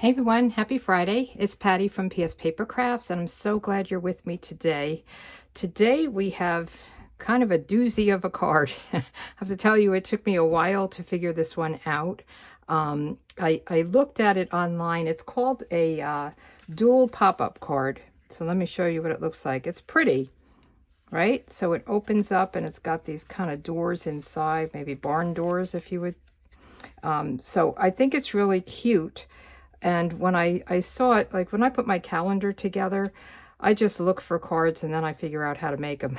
Hey everyone, happy Friday. It's Patty from pspapercrafts, and I'm so glad you're with me today. Today we have kind of a doozy of a card. I have to tell you, it took me a while to figure this one out. I looked at it online. It's called a dual pop-up card. So let me show you what it looks like. It's pretty, right? So it opens up and it's got these kind of doors inside, maybe barn doors if you would. So I think it's really cute. And when I saw it, like when I put my calendar together, I just look for cards and then I figure out how to make them.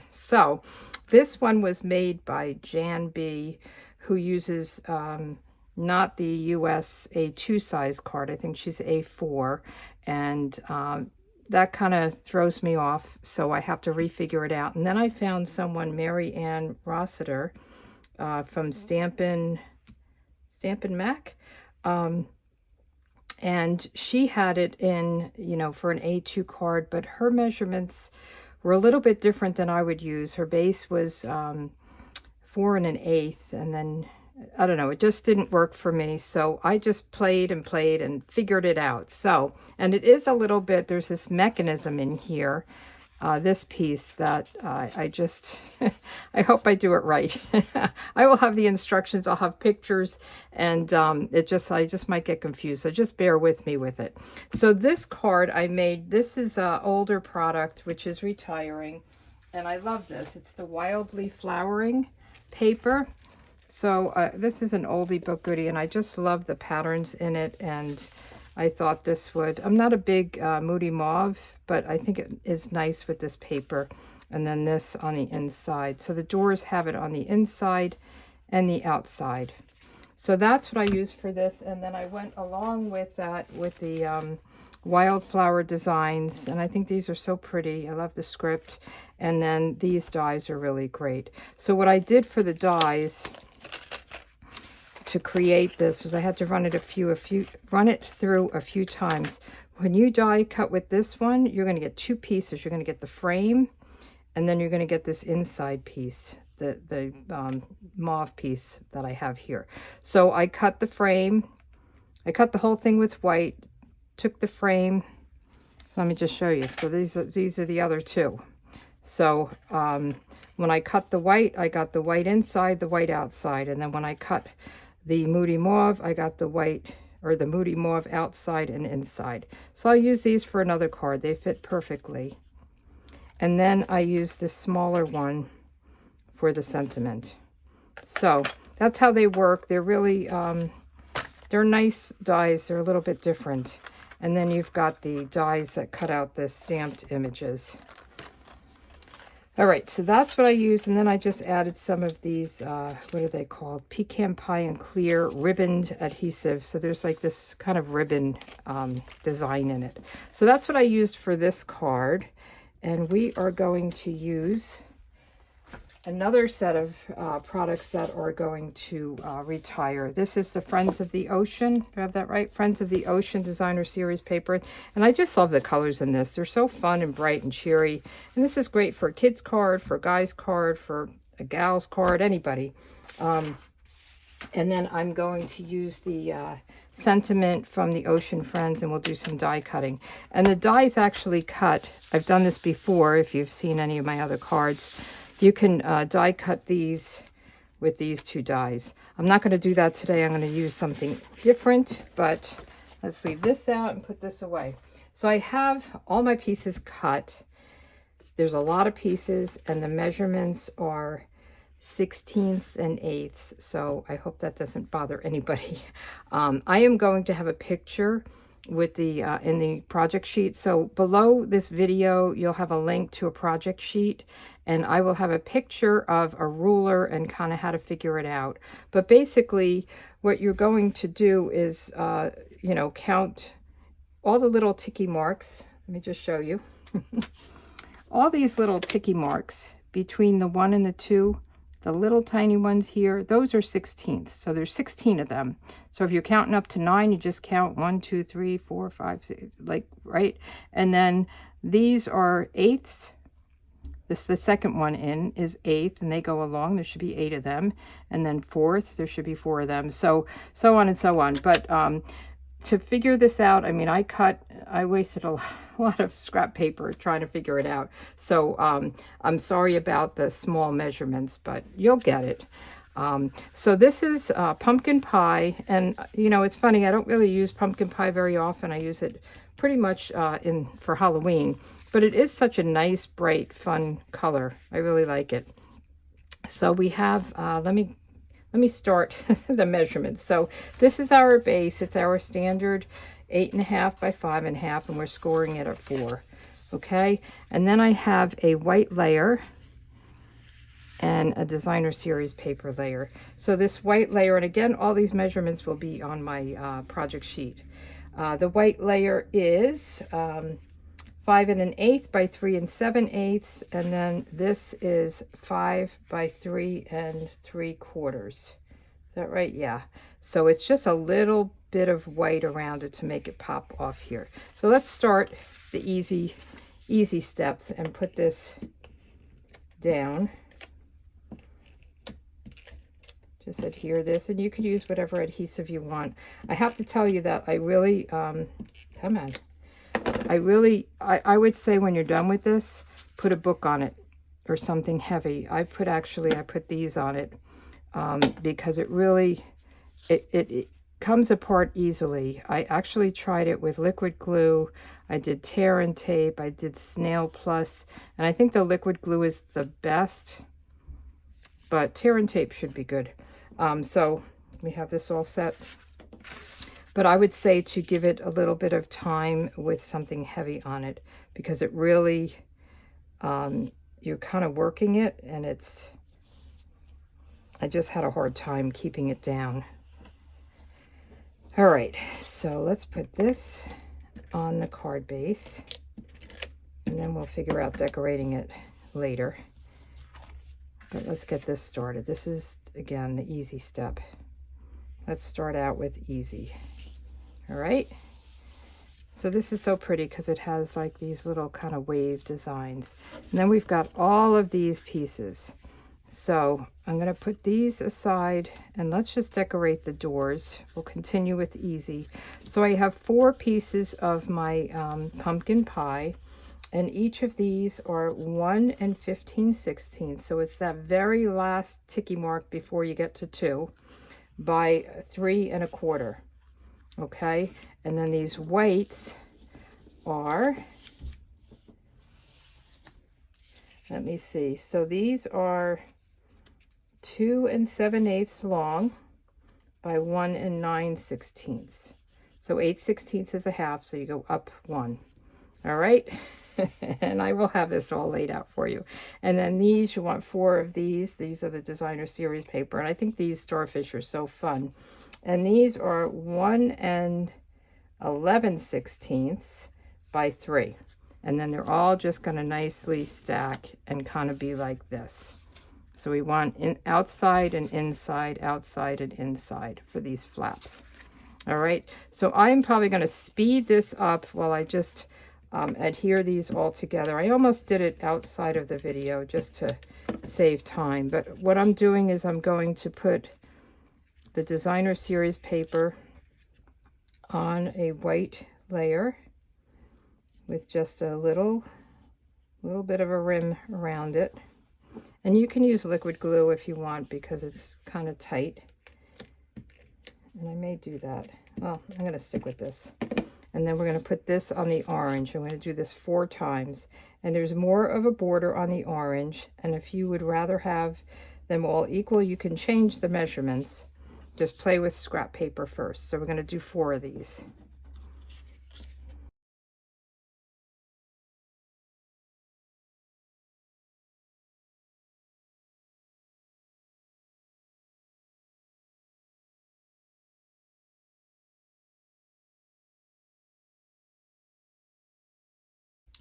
So this one was made by Jan B, who uses not the US A2 size card. I think she's A4. And that kind of throws me off. So I have to refigure it out. And then I found someone, Mary Ann Rossiter from Stampin' Mac. And she had it in, for an A2 card, but her measurements were a little bit different than I would use. Her base was 4 1/8, and then, I don't know, it just didn't work for me. So I just played and figured it out. So, and it is a little bit, there's this mechanism in here, this piece that I just, I hope I do it right. I will have the instructions, I'll have pictures, and I just might get confused, so just bear with me with it. So this card I made, this is an older product, which is retiring, and I love this. It's the Wildly Flowering paper. So this is an oldie but goodie, and I just love the patterns in it, and I thought this would, I'm not a big Moody Mauve, but I think it is nice with this paper. And then this on the inside. So the doors have it on the inside and the outside. So that's what I used for this. And then I went along with that with the wildflower designs. And I think these are so pretty. I love the script. And then these dies are really great. So what I did for the dies to create this was I had to run it through a few times. When you die cut with this one, you're going to get two pieces. You're going to get the frame, and then you're going to get this inside piece, the mauve piece that I have here. So I cut the frame. I cut the whole thing with white, took the frame. So let me just show you. So these are the other two. So when I cut the white, I got the white inside, the white outside. And then when I cut the Moody Mauve, I got the white, or the Moody Mauve outside and inside. So I'll use these for another card. They fit perfectly. And then I use this smaller one for the sentiment. So that's how they work. They're really, they're nice dies. They're a little bit different. And then you've got the dies that cut out the stamped images. All right, so that's what I used, and then I just added some of these, what are they called? Pecan Pie and Clear ribboned adhesive. So there's like this kind of ribbon design in it. So that's what I used for this card. And we are going to use another set of products that are going to retire. This is the Friends of the Ocean. Do I have that right? Friends of the Ocean Designer Series paper. And I just love the colors in this. They're so fun and bright and cheery. And this is great for a kid's card, for a guy's card, for a gal's card, anybody. And then I'm going to use the sentiment from the Ocean Friends, and we'll do some die cutting. And the dies actually cut. I've done this before if you've seen any of my other cards. You can die cut these with these two dies. I'm not going to do that today. I'm going to use something different, but let's leave this out and put this away. So I have all my pieces cut. There's a lot of pieces, and the measurements are 16ths and 1/8. So I hope that doesn't bother anybody. I am going to have a picture with the in the project sheet. So below this video, you'll have a link to a project sheet, and I will have a picture of a ruler and kind of how to figure it out. But basically, what you're going to do is, count all the little ticky marks. Let me just show you. All these little ticky marks between the 1 and the 2. The little tiny ones here, those are 16ths. So there's 16 of them. So if you're counting up to 9, you just count 1, 2, 3, 4, 5, 6, like, right? And then these are 1/8. This, the second one in is 1/8, and they go along. There should be 8 of them. And then 4th, there should be 4 of them. So on and so on. But to figure this out, I mean, I wasted a lot of scrap paper trying to figure it out. So I'm sorry about the small measurements, but you'll get it. So this is pumpkin pie, and you know, it's funny, I don't really use pumpkin pie very often. I use it pretty much for Halloween, but it is such a nice, bright, fun color. I really like it. So we have, let me start the measurements. So this is our base. It's our standard 8.5 by 5.5, and we're scoring it at 4. Okay, and then I have a white layer and a designer series paper layer. So this white layer, and again, all these measurements will be on my project sheet. The white layer is 5 1/8 by 3 7/8, and then this is 5 by 3 3/4. Is that right? Yeah. So it's just a little bit of white around it to make it pop off here. So let's start the easy steps and put this down. Just adhere this, and you can use whatever adhesive you want. I have to tell you that I really, come on. I would say when you're done with this, put a book on it or something heavy. I put these on it because it really, it comes apart easily. I actually tried it with liquid glue. I did tear and tape. I did Snail Plus, and I think the liquid glue is the best, but tear and tape should be good. So we have this all set. But I would say to give it a little bit of time with something heavy on it, because it really, you're kind of working it, and I just had a hard time keeping it down. All right, so let's put this on the card base, and then we'll figure out decorating it later. But let's get this started. This is, again, the easy step. Let's start out with easy. All right. So this is so pretty because it has like these little kind of wave designs. And then we've got all of these pieces. So I'm going to put these aside, and let's just decorate the doors. We'll continue with easy. So I have 4 pieces of my pumpkin pie. And each of these are 1 15/16. So it's that very last ticky mark before you get to 2 by 3 1/4. Okay. And then these whites are, let me see. So these are 2 7/8 long by 1 9/16. So 8/16 is a half. So you go up 1. All right. And I will have this all laid out for you. And then these, you want 4 of these. These are the designer series paper. And I think these starfish are so fun. And these are 1 11/16 by 3. And then they're all just going to nicely stack and kind of be like this. So we want outside and inside for these flaps. All right. So I'm probably going to speed this up while I just adhere these all together. I almost did it outside of the video just to save time, but what I'm doing is I'm going to put the designer series paper on a white layer with just a little bit of a rim around it, and you can use liquid glue if you want because it's kind of tight, and I may do that. Well, I'm going to stick with this. And then we're going to put this on the orange. I'm going to do this 4 times. And there's more of a border on the orange. And if you would rather have them all equal, you can change the measurements. Just play with scrap paper first. So we're going to do 4 of these.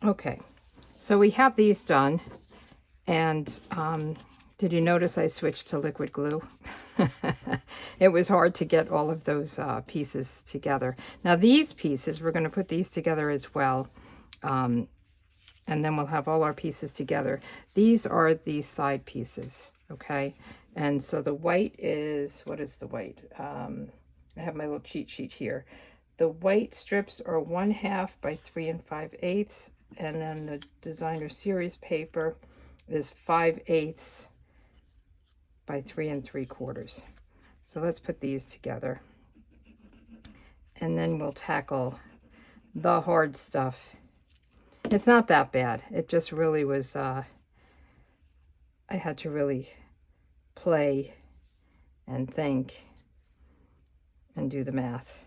Okay, so we have these done, and did you notice I switched to liquid glue? It was hard to get all of those pieces together. Now these pieces, we're going to put these together as well, and then we'll have all our pieces together. These are the side pieces, okay? And so the white is, what is the white? I have my little cheat sheet here. The white strips are 1/2 by 3 5/8, and then the designer series paper is 5/8 by 3 3/4. So let's put these together, and then we'll tackle the hard stuff. It's not that bad. It just really was, I had to really play and think and do the math.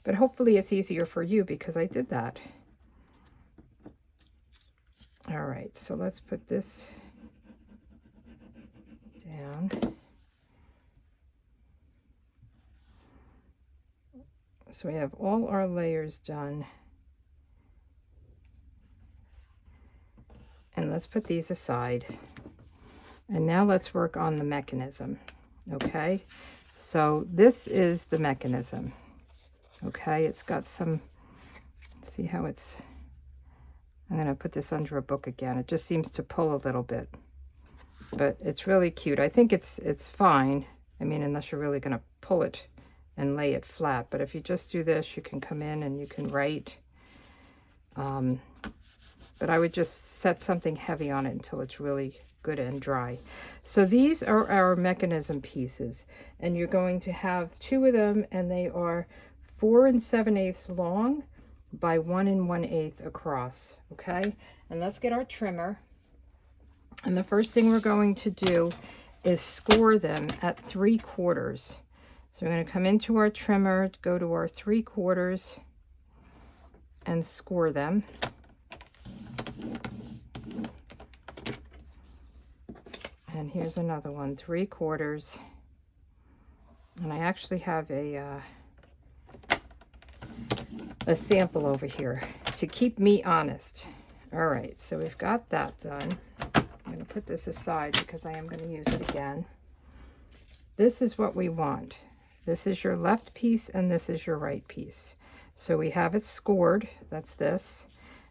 But hopefully it's easier for you because I did that. All right, so let's put this down. So we have all our layers done. And let's put these aside. And now let's work on the mechanism, okay? So this is the mechanism, okay? It's got some, see how it's, I'm gonna put this under a book again. It just seems to pull a little bit, but it's really cute. I think it's fine. I mean, unless you're really gonna pull it and lay it flat. But if you just do this, you can come in and you can write. But I would just set something heavy on it until it's really good and dry. So these are our mechanism pieces, and you're going to have 2 of them, and they are 4 7/8 long by 1 1/8 across, okay? And let's get our trimmer. And the first thing we're going to do is score them at 3/4. So we're going to come into our trimmer, go to our 3/4 and score them. And here's another one, 3/4. And I actually have a sample over here to keep me honest. All right, so we've got that done. I'm going to put this aside because I am going to use it again. This is what we want. This is your left piece and this is your right piece. So we have it scored, that's this.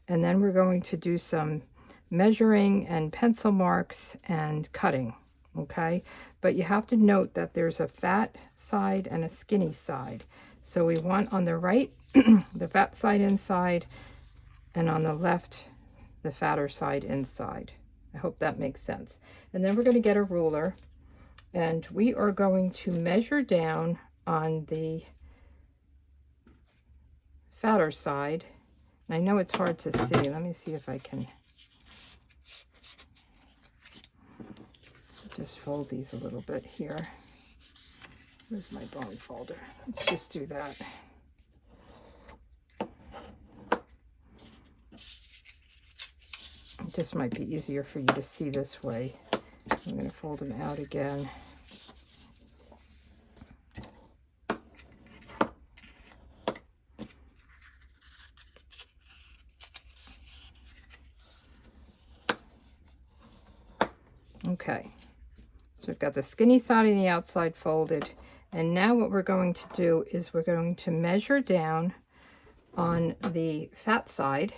And then we're going to do some measuring and pencil marks and cutting, okay? But you have to note that there's a fat side and a skinny side. So we want on the right, the fat side inside, and on the left, the fatter side inside. I hope that makes sense. And then we're going to get a ruler, and we are going to measure down on the fatter side. And I know it's hard to see. Let me see if I can just fold these a little bit here. Where's my bone folder? Let's just do that. It just might be easier for you to see this way. I'm going to fold them out again. Okay, so we've got the skinny side and the outside folded. And now what we're going to do is we're going to measure down on the fat side.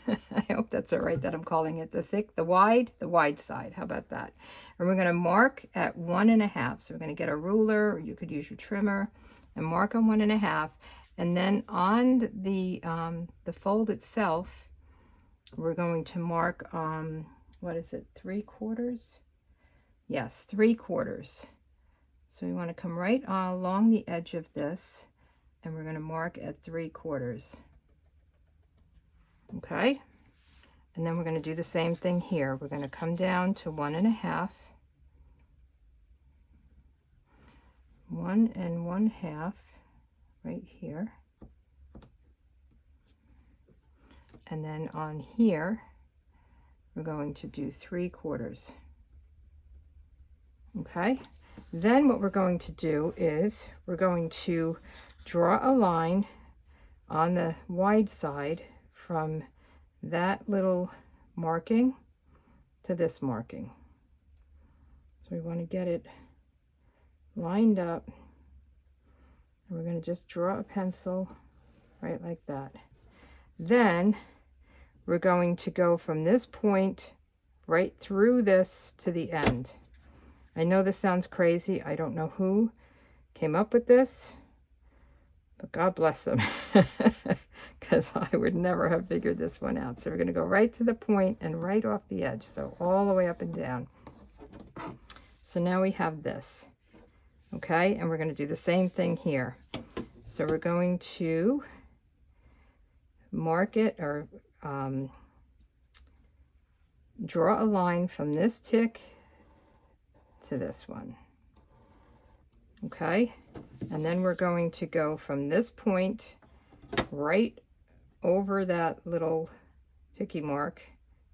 I hope that's all right that I'm calling it the wide side. How about that? And we're going to mark at 1 1/2. So we're going to get a ruler, or you could use your trimmer, and mark on 1 1/2. And then on the fold itself, we're going to mark, what is it, 3/4? Yes, 3/4. So we want to come right along the edge of this, and we're going to mark at 3/4. Okay, and then we're going to do the same thing here. We're going to come down to 1 1/2, 1 1/2 right here, and then on here we're going to do 3/4. Okay, then what we're going to do is we're going to draw a line on the wide side from that little marking to this marking. So we want to get it lined up, and we're going to just draw a pencil right like that. Then we're going to go from this point right through this to the end. I know this sounds crazy. I don't know who came up with this, But God bless them, because I would never have figured this one out. So we're going to go right to the point and right off the edge, so all the way up and down. So now we have this, okay? And we're going to do the same thing here. So we're going to mark it, or draw a line from this tick to this one, okay? And then we're going to go from this point right over that little ticky mark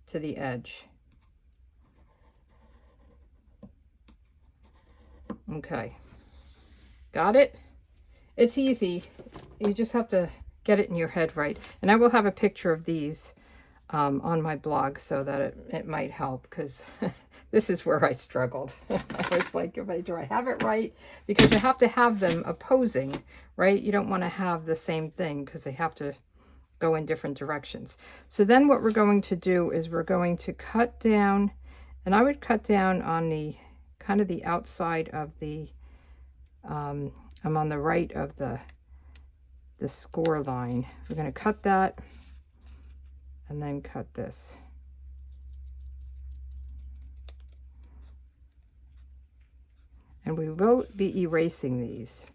to the edge. Okay, got it? It's easy. You just have to get it in your head right. And I will have a picture of these on my blog so that it might help, because this is where I struggled. I was like, do I have it right? Because you have to have them opposing, right? You don't want to have the same thing because they have to go in different directions. So then what we're going to do is we're going to cut down, and I would cut down on the kind of the outside of the, I'm on the right of the score line. We're going to cut that and then cut this. And we will be erasing these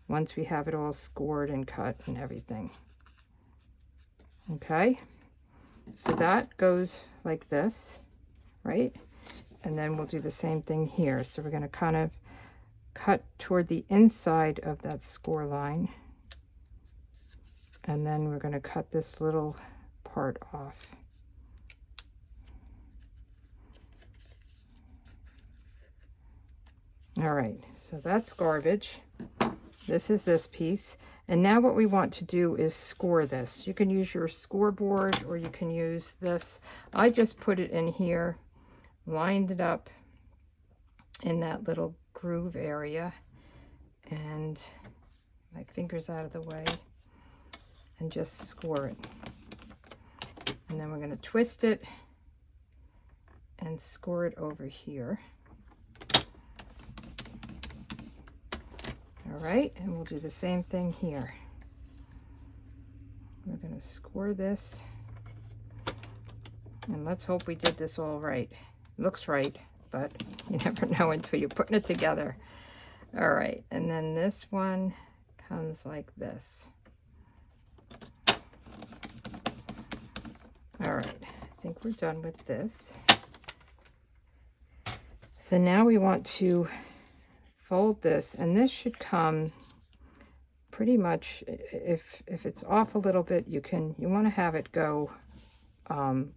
once we have it all scored and cut and everything. Okay, so that goes like this, right? And then we'll do the same thing here. So we're going to kind of cut toward the inside of that score line. And then we're going to cut this little part off. All right, so that's garbage. This is this piece. And now what we want to do is score this. You can use your scoreboard, or you can use this. I just put it in here, lined it up in that little groove area, and my fingers out of the way, and just score it. And then we're going to twist it and score it over here. All right, and we'll do the same thing here. We're going to score this, and let's hope we did this all right. Looks right, but you never know until you're putting it together. All right, and then this one comes like this. All right, I think we're done with this. So now we want to fold this, and this should come pretty much, if it's off a little bit, you want to have it go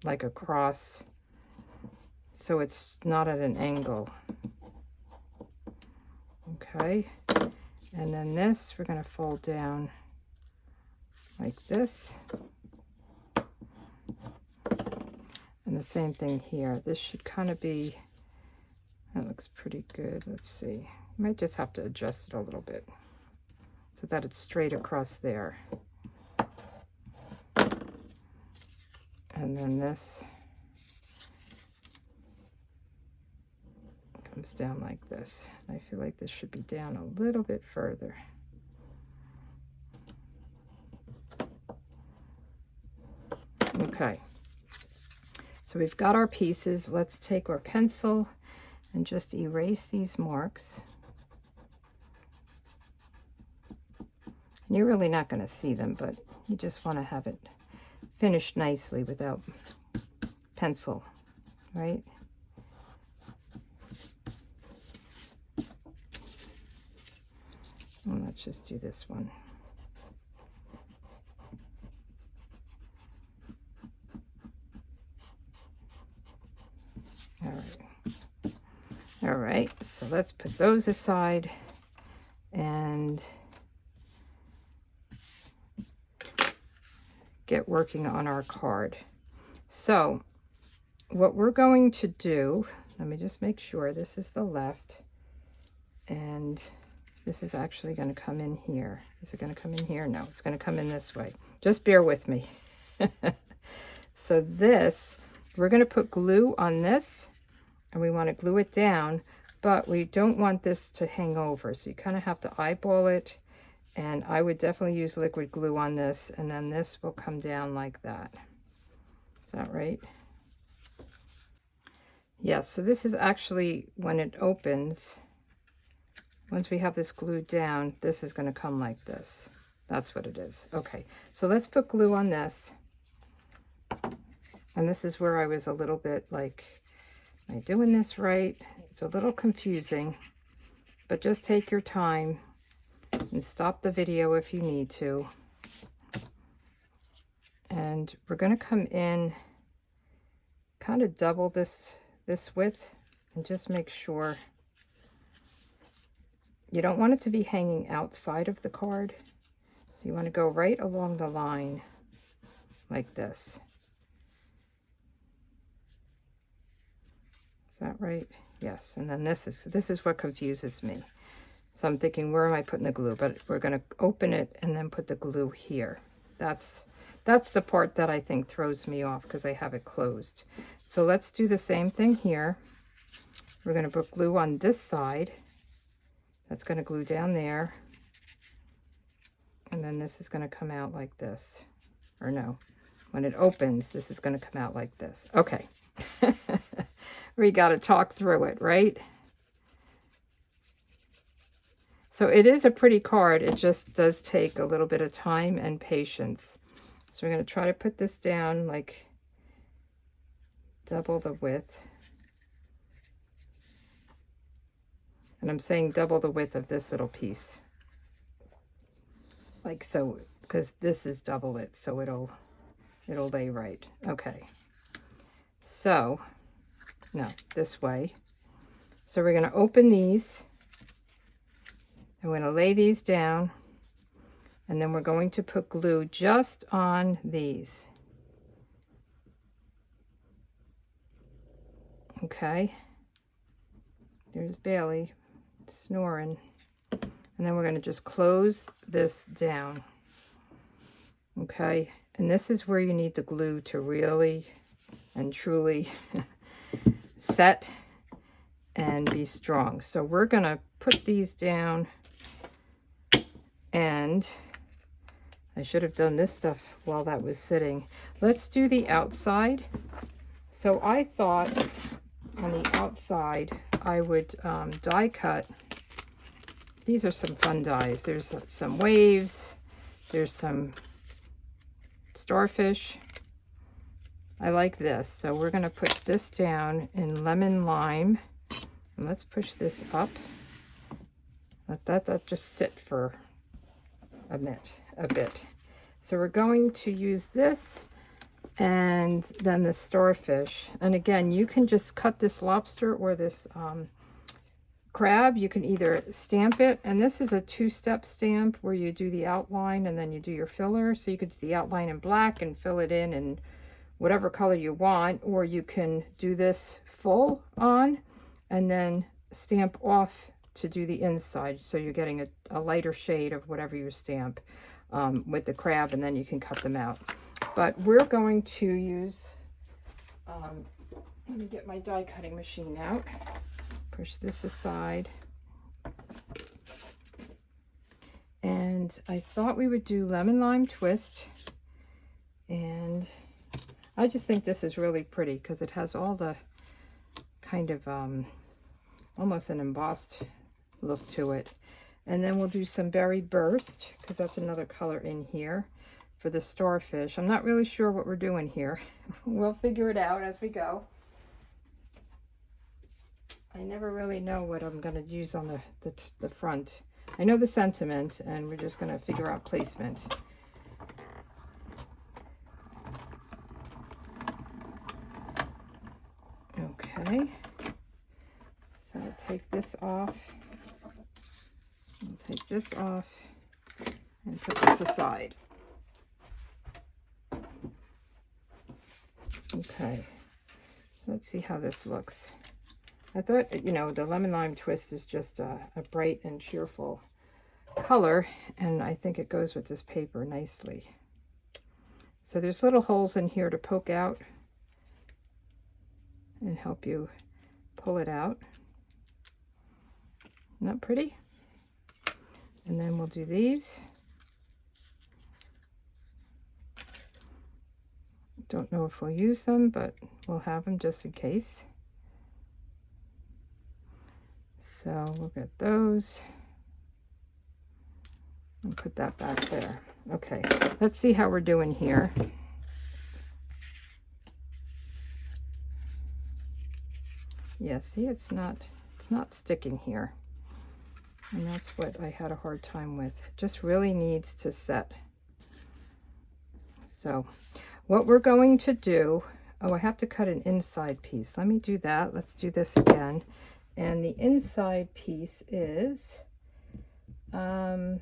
like across, so it's not at an angle. Okay, and then this we're going to fold down like this. And the same thing here. This should kind of be, that looks pretty good. Let's see. You might just have to adjust it a little bit so that it's straight across there. And then this comes down like this. I feel like this should be down a little bit further. Okay. So we've got our pieces. Let's take our pencil and just erase these marks. And you're really not going to see them, but you just want to have it finished nicely without pencil, right? And let's just do this one. All right, so let's put those aside and get working on our card. So what we're going to do, let me just make sure this is the left, and this is actually going to come in here. Is it going to come in here? No, it's going to come in this way. Just bear with me. So this, we're going to put glue on this, and we want to glue it down, but we don't want this to hang over. So you kind of have to eyeball it And I would definitely use liquid glue on this, and then this will come down like that. Is that right? Yes, so this is actually when it opens. Once we have this glued down, this is going to come like this. That's what it is. Okay, so let's put glue on this. And this is where I was a little bit like, am I doing this right? It's a little confusing, but just take your time and stop the video if you need to. And we're going to come in, kind of double this width, and just make sure. You don't want it to be hanging outside of the card. So you want to go right along the line like this. Is that right? Yes. And then this is what confuses me. So I'm thinking, where am I putting the glue? But we're going to open it and then put the glue here. That's the part that I think throws me off because I have it closed. So let's do the same thing here. We're going to put glue on this side. That's going to glue down there. And then this is going to come out like this. Or no, when it opens, this is going to come out like this. Okay. We got to talk through it, right? So it is a pretty card. It just does take a little bit of time and patience. So we're going to try to put this down like double the width. And I'm saying double the width of this little piece. Like so, because this is double it, so it'll lay right. Okay. So, no, this way. So we're going to open these. I'm going to lay these down. And then we're going to put glue just on these. Okay. There's Bailey snoring. And then we're going to just close this down. Okay. And this is where you need the glue to really and truly set and be strong. So we're going to put these down, and I should have done this stuff while that was sitting. Let's do the outside. So I thought on the outside I would die cut. These are some fun dies. There's some waves. There's some starfish. I like this. So we're going to put this down in lemon lime. And let's push this up. Let that just sit for a bit. So we're going to use this and then the starfish. And again, you can just cut this lobster or this crab. You can either stamp it, and this is a two-step stamp where you do the outline and then you do your filler. So you could do the outline in black and fill it in whatever color you want, or you can do this full on and then stamp off to do the inside. So you're getting a lighter shade of whatever you stamp with the crab, and then you can cut them out. But we're going to use, let me get my die cutting machine out. Push this aside. And I thought we would do lemon lime twist. And I just think this is really pretty because it has all the kind of almost an embossed look to it. And then we'll do some berry burst because that's another color in here for the starfish. I'm not really sure what we're doing here. We'll figure it out as we go. I never really know what I'm going to use on the front. I know the sentiment, and we're just going to figure out placement. Okay. So take this off. We'll take this off and put this aside. Okay. So let's see how this looks. I thought, you know, the lemon lime twist is just a bright and cheerful color, and I think it goes with this paper nicely. So there's little holes in here to poke out and help you pull it out. Isn't that pretty? And then we'll do these. Don't know if we'll use them, but we'll have them just in case. So we'll get those and put that back there. Okay, let's see how we're doing here. Yeah, see, it's not sticking here. And that's what I had a hard time with. It just really needs to set. So what we're going to do, oh, I have to cut an inside piece. Let me do that. Let's do this again. And the inside piece is, I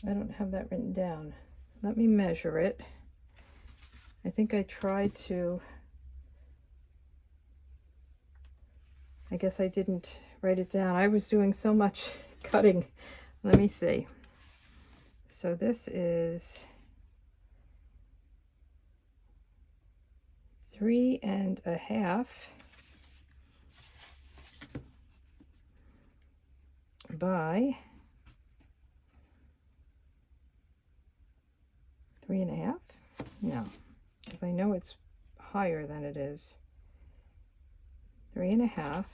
don't have that written down. Let me measure it. I think I tried to, I guess I didn't write it down. I was doing so much cutting. Let me see. So this is 3.5 by 3.5? No, because I know it's higher than it is. 3.5.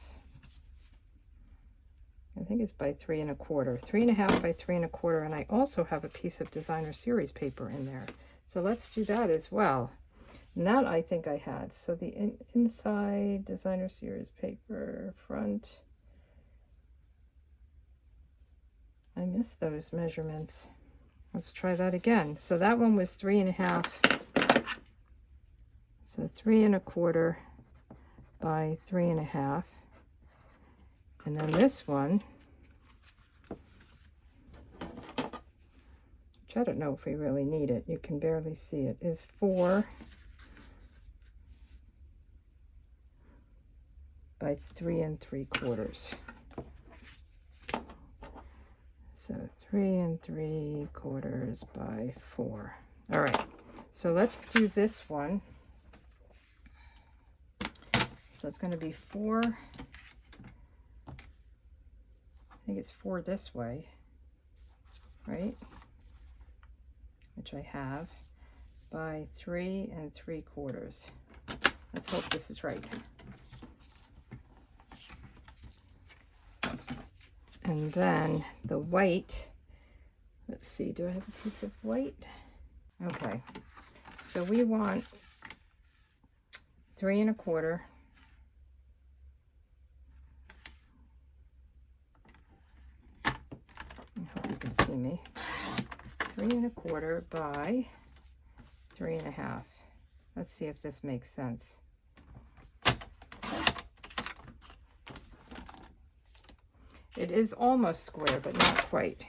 I think it's by 3.25. 3.5 by 3.25, and I also have a piece of designer series paper in there. So let's do that as well. And that I think I had. So the inside designer series paper, front. I missed those measurements. Let's try that again. So that one was 3.5. So 3.25 by 3.5. And then this one, which I don't know if we really need it, you can barely see it, is 4 by 3.75. So 3.75 by 4. All right, so let's do this one. So it's going to be 4. I think it's 4 this way, right? Which I have, by 3.75. Let's hope this is right. And then the white, let's see, do I have a piece of white? Okay, so we want 3.25. I hope you can see me. 3.25 by 3.5. Let's see if this makes sense. It is almost square, but not quite.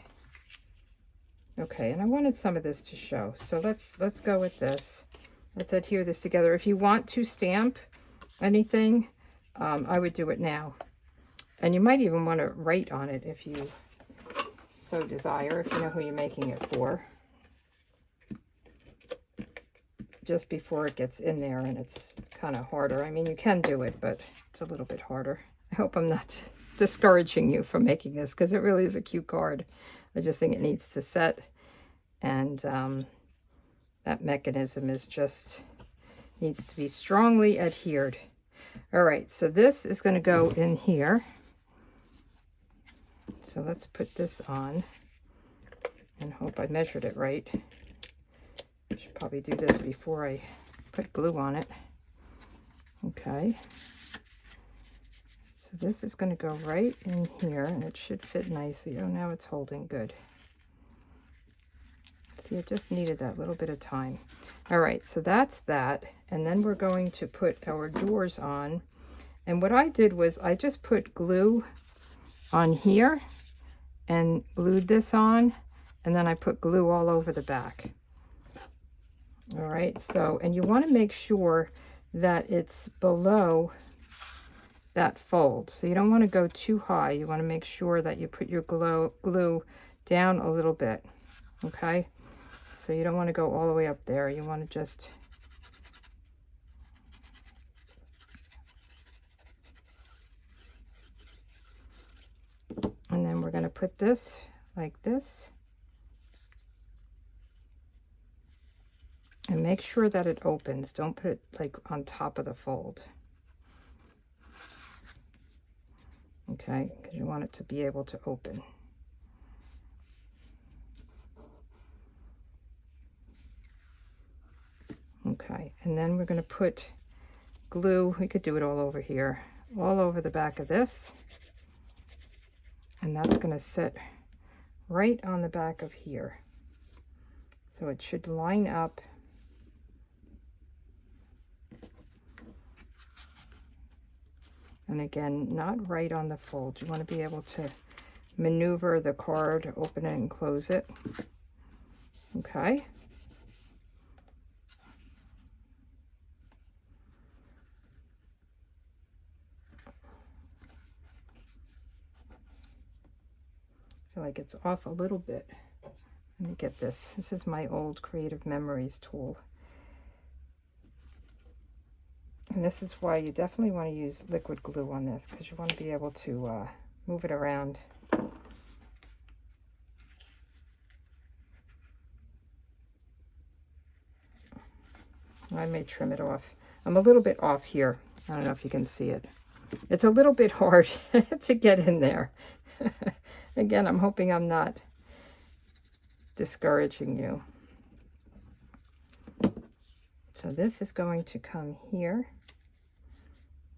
Okay, and I wanted some of this to show, so let's go with this. Let's adhere this together. If you want to stamp anything, I would do it now. And you might even want to write on it if you so desire, if you know who you're making it for. Just before it gets in there and it's kind of harder. I mean, you can do it, but it's a little bit harder. I hope I'm not discouraging you from making this, because it really is a cute card. I just think it needs to set, and that mechanism is just needs to be strongly adhered. All right, so this is going to go in here. So let's put this on and hope I measured it right. I should probably do this before I put glue on it. Okay. So this is going to go right in here, and it should fit nicely. Oh, now it's holding good. See, it just needed that little bit of time. All right, so that's that. And then we're going to put our doors on. And what I did was I just put glue on here and glued this on, and then I put glue all over the back. All right, so, and you want to make sure that it's below that fold. So you don't want to go too high. You want to make sure that you put your glue down a little bit, okay? So you don't want to go all the way up there. You want to just And then we're going to put this like this. And make sure that it opens. Don't put it like on top of the fold. Okay, because you want it to be able to open. Okay, and then we're going to put glue. We could do it all over here, all over the back of this. And that's going to sit right on the back of here. So it should line up. And again, not right on the fold. You want to be able to maneuver the card, open it and close it. Okay. I feel like it's off a little bit. Let me get this. This is my old Creative Memories tool. And this is why you definitely want to use liquid glue on this, because you want to be able to move it around. I may trim it off. I'm a little bit off here. I don't know if you can see it. It's a little bit hard to get in there. Again, I'm hoping I'm not discouraging you. So this is going to come here,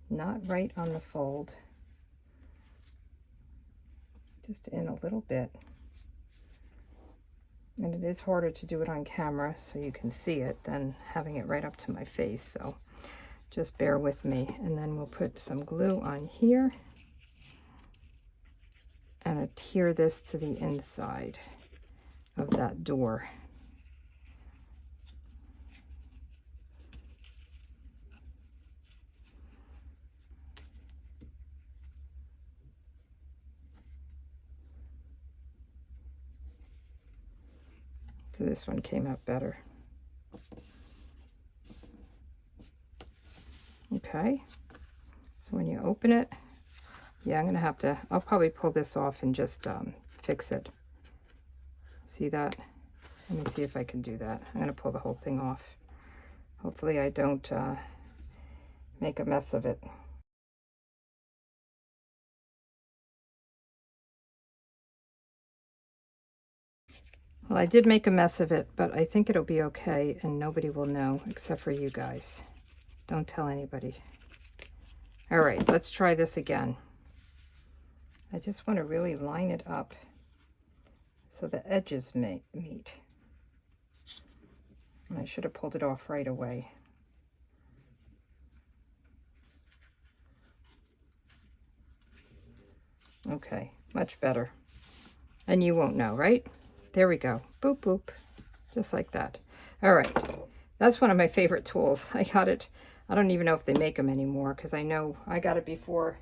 not right on the fold, just in a little bit. And it is harder to do it on camera so you can see it than having it right up to my face, so just bear with me. And then we'll put some glue on here and adhere this to the inside of that door. So this one came out better. Okay, so when you open it, yeah, I'm gonna have to, I'll probably pull this off and just fix it. See that? Let me see if I can do that. I'm gonna pull the whole thing off. Hopefully I don't make a mess of it. Well, I did make a mess of it, but I think it'll be okay and nobody will know except for you guys. Don't tell anybody. All right, let's try this again. I just want to really line it up so the edges meet. And I should have pulled it off right away. Okay, much better. And you won't know, right? There we go. Boop, boop. Just like that. All right. That's one of my favorite tools. I got it. I don't even know if they make them anymore because I know I got it before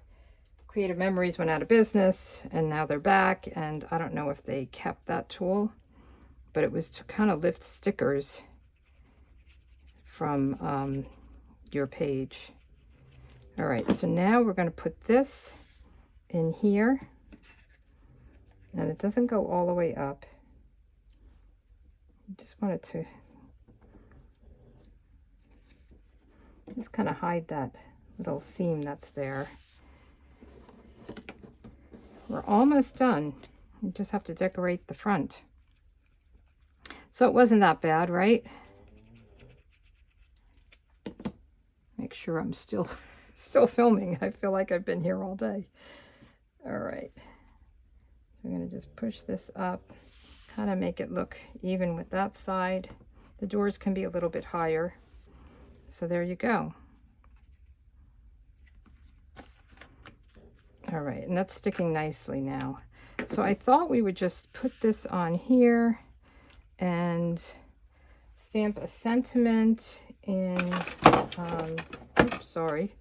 Creative Memories went out of business and now they're back. And I don't know if they kept that tool, but it was to kind of lift stickers from your page. All right. So now we're going to put this in here. And it doesn't go all the way up. Just wanted to just kind of hide that little seam that's there. We're almost done. We just have to decorate the front. So it wasn't that bad, right? Make sure I'm still filming. I feel like I've been here all day. All right. So I'm going to just push this up. Kind of make it look even with that side. The doors can be a little bit higher. So there you go. All right, and that's sticking nicely now. So I thought we would just put this on here and stamp a sentiment in, oops, sorry.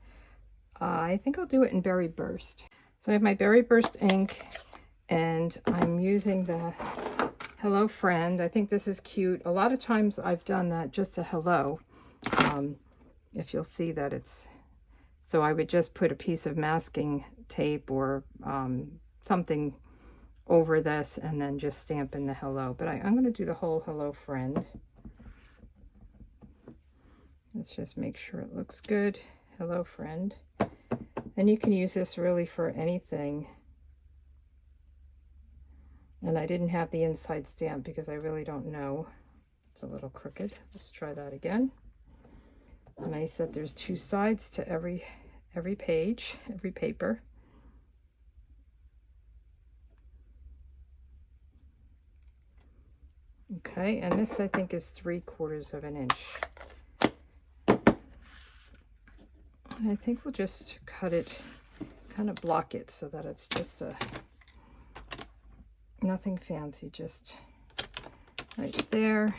I think I'll do it in Berry Burst. So I have my Berry Burst ink and I'm using the Hello Friend. I think this is cute. A lot of times I've done that, just a hello. If you'll see that it's, so I would just put a piece of masking tape or something over this and then just stamp in the hello. But I'm going to do the whole hello friend. Let's just make sure it looks good. Hello friend. And you can use this really for anything. And I didn't have the inside stamp because I really don't know. It's a little crooked. Let's try that again. And I said there's 2 sides to every page, every paper. Okay, and this I think is 3/4 of an inch. And I think we'll just cut it, kind of block it so that it's just nothing fancy, just right there.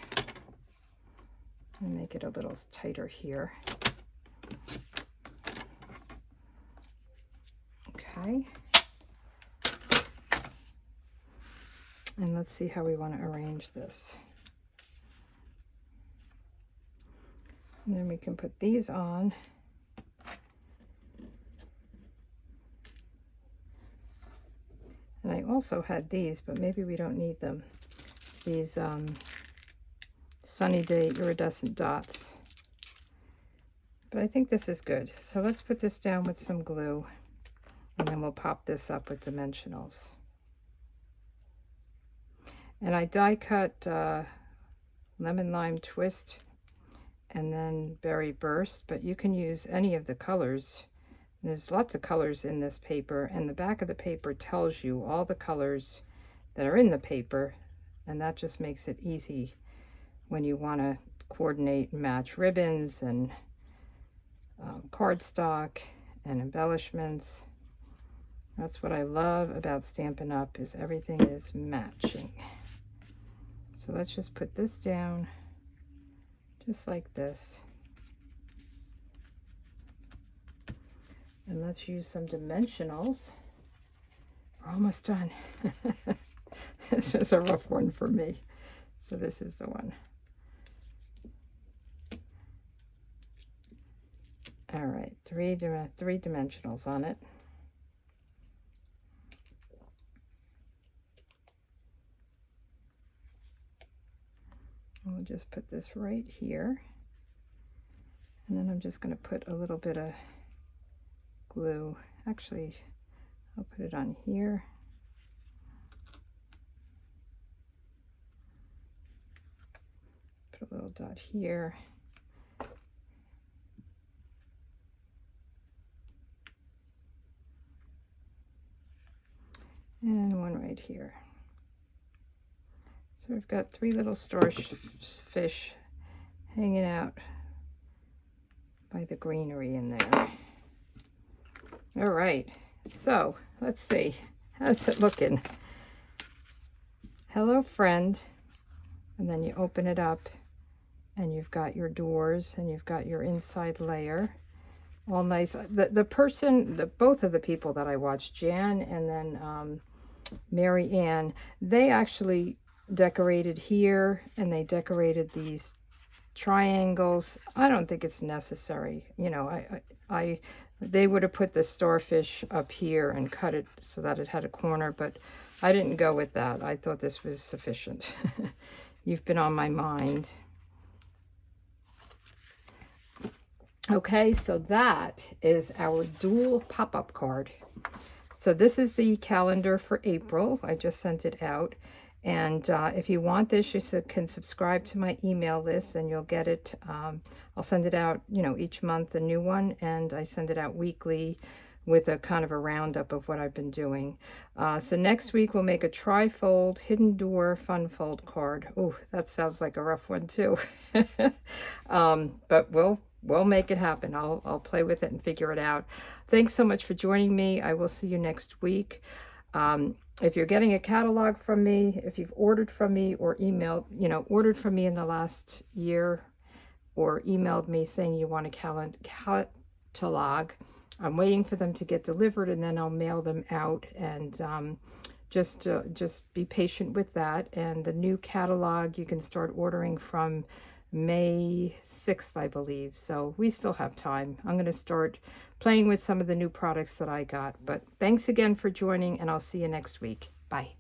And make it a little tighter here. Okay. And let's see how we want to arrange this. And then we can put these on. And I also had these, but maybe we don't need them. These Sunny Day iridescent dots. But I think this is good. So let's put this down with some glue, and then we'll pop this up with dimensionals. And I die cut lemon lime twist and then berry burst, but you can use any of the colors. There's lots of colors in this paper, and the back of the paper tells you all the colors that are in the paper, and that just makes it easy when you want to coordinate and match ribbons and cardstock and embellishments. That's what I love about Stampin' Up! Is everything is matching. So let's just put this down just like this. And let's use some dimensionals. We're almost done. This is a rough one for me. So this is the one. All right, three dimensionals on it. We'll just put this right here. And then I'm just going to put a little bit of glue. Actually, I'll put it on here. Put a little dot here. And one right here. So we've got 3 little starfish hanging out by the greenery in there. All right, so let's see. How's it looking? Hello, friend. And then you open it up, and you've got your doors, and you've got your inside layer. All nice. Both of the people that I watched, Jan and then Mary Ann, they actually decorated here, and they decorated these triangles. I don't think it's necessary. You know, they would have put the starfish up here and cut it so that it had a corner, but I didn't go with that. I thought this was sufficient. You've been on my mind. Okay, so that is our dual pop-up card. So this is the calendar for April. I just sent it out. And if you want this, you can subscribe to my email list and you'll get it. I'll send it out, you know, each month, a new one. And I send it out weekly with a kind of a roundup of what I've been doing. So next week we'll make a tri-fold hidden door fun fold card. Oh, that sounds like a rough one too. But we'll make it happen. I'll play with it and figure it out. Thanks so much for joining me. I will see you next week. If you're getting a catalog from me, if you've ordered from me or emailed, you know, ordered from me in the last year or emailed me saying you want a catalog, I'm waiting for them to get delivered, and then I'll mail them out. And just be patient with that. And the new catalog you can start ordering from May 6th, I believe. So we still have time. I'm going to start playing with some of the new products that I got. But thanks again for joining, and I'll see you next week. Bye.